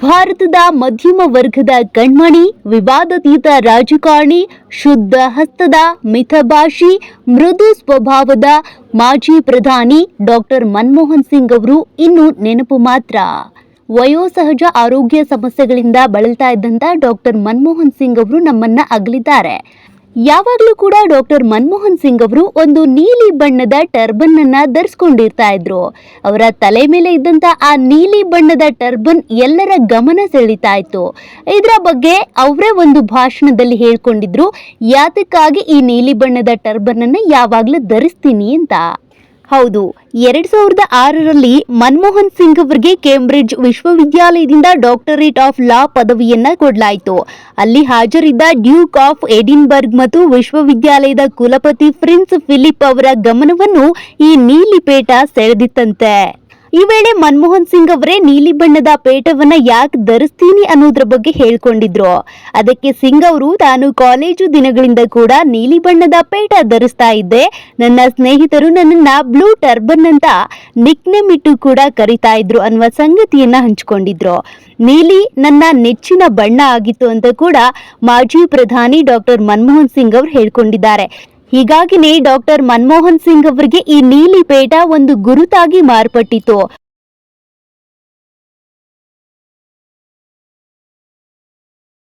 ಭಾರತದ ಮಧ್ಯಮ ವರ್ಗದ ಕಣ್ಮಣಿ, ವಿವಾದಾತೀತ ರಾಜಕಾರಣಿ, ಶುದ್ಧ ಹಸ್ತದ ಮಿತಭಾಷಿ, ಮೃದು ಸ್ವಭಾವದ ಮಾಜಿ ಪ್ರಧಾನಿ ಡಾಕ್ಟರ್ ಮನಮೋಹನ್ ಸಿಂಗ್ ಅವರು ಇನ್ನು ನೆನಪು ಮಾತ್ರ. ವಯೋಸಹಜ ಆರೋಗ್ಯ ಸಮಸ್ಯೆಗಳಿಂದ ಬಳಲ್ತಾ ಇದ್ದಂತ ಡಾಕ್ಟರ್ ಮನಮೋಹನ್ ಸಿಂಗ್ ಅವರು ನಮ್ಮನ್ನ ಅಗಲಿದ್ದಾರೆ. ಯಾವಾಗಲೂ ಕೂಡ ಡಾಕ್ಟರ್ ಮನಮೋಹನ್ ಸಿಂಗ್ ಅವರು ಒಂದು ನೀಲಿ ಬಣ್ಣದ ಟರ್ಬನ್ ಅನ್ನ ಧರಿಸ್ಕೊಂಡಿರ್ತಾ ಇದ್ರು. ಅವರ ತಲೆ ಮೇಲೆ ಇದ್ದಂತ ಆ ನೀಲಿ ಬಣ್ಣದ ಟರ್ಬನ್ ಎಲ್ಲರ ಗಮನ ಸೆಳೀತಾ ಇತ್ತು. ಇದರ ಬಗ್ಗೆ ಅವರೇ ಒಂದು ಭಾಷಣದಲ್ಲಿ ಹೇಳ್ಕೊಂಡಿದ್ರು, ಯಾತಕ್ಕಾಗಿ ಈ ನೀಲಿ ಬಣ್ಣದ ಟರ್ಬನ್ ಅನ್ನ ಯಾವಾಗ್ಲೂ ಧರಿಸ್ತೀನಿ ಅಂತ. ಹೌದು, 2006ರಲ್ಲಿ ಮನಮೋಹನ್ ಸಿಂಗ್ ಅವರಿಗೆ ಕೇಂಬ್ರಿಡ್ಜ್ ವಿಶ್ವವಿದ್ಯಾಲಯದಿಂದ ಡಾಕ್ಟರೇಟ್ ಆಫ್ ಲಾ ಪದವಿಯನ್ನ ಕೊಡಲಾಯಿತು. ಅಲ್ಲಿ ಹಾಜರಿದ್ದ ಡ್ಯೂಕ್ ಆಫ್ ಎಡಿನ್ಬರ್ಗ್ ಮತ್ತು ವಿಶ್ವವಿದ್ಯಾಲಯದ ಕುಲಪತಿ ಪ್ರಿನ್ಸ್ ಫಿಲಿಪ್ ಅವರ ಗಮನವನ್ನು ಈ ನೀಲಿ ಪೇಟ ಸೆಳೆದಿತ್ತಂತೆ. ಈ ವೇಳೆ ಮನಮೋಹನ್ ಸಿಂಗ್ ಅವರೇ ನೀಲಿ ಬಣ್ಣದ ಪೇಟವನ್ನ ಯಾಕೆ ಧರಿಸ್ತೀನಿ ಅನ್ನೋದ್ರ ಬಗ್ಗೆ ಹೇಳ್ಕೊಂಡಿದ್ರು. ಅದಕ್ಕೆ ಸಿಂಗ್ ಅವರು, ತಾನು ಕಾಲೇಜು ದಿನಗಳಿಂದ ಕೂಡ ನೀಲಿ ಬಣ್ಣದ ಪೇಟ ಧರಿಸ್ತಾ ಇದ್ದೆ. ನನ್ನ ಸ್ನೇಹಿತರು ನನ್ನನ್ನ ಬ್ಲೂ ಟರ್ಬನ್ ಅಂತ ನಿಕ್ನೇಮ್ ಇಟ್ಟು ಕೂಡ ಕರಿತಾ ಇದ್ರು ಅನ್ನುವ ಸಂಗತಿಯನ್ನ ಹಂಚಿಕೊಂಡಿದ್ರು. ನೀಲಿ ನನ್ನ ನೆಚ್ಚಿನ ಬಣ್ಣ ಆಗಿತ್ತು ಅಂತ ಕೂಡ ಮಾಜಿ ಪ್ರಧಾನಿ ಡಾಕ್ಟರ್ ಮನಮೋಹನ್ ಸಿಂಗ್ ಅವರು ಹೇಳ್ಕೊಂಡಿದ್ದಾರೆ. ಹೀಗಾಗಿನೇ ಡಾಕ್ಟರ್ ಮನಮೋಹನ್ ಸಿಂಗ್ ಅವರಿಗೆ ಈ ನೀಲಿ ಪೇಟ ಒಂದು ಗುರುತಾಗಿ ಮಾರ್ಪಟ್ಟಿತು.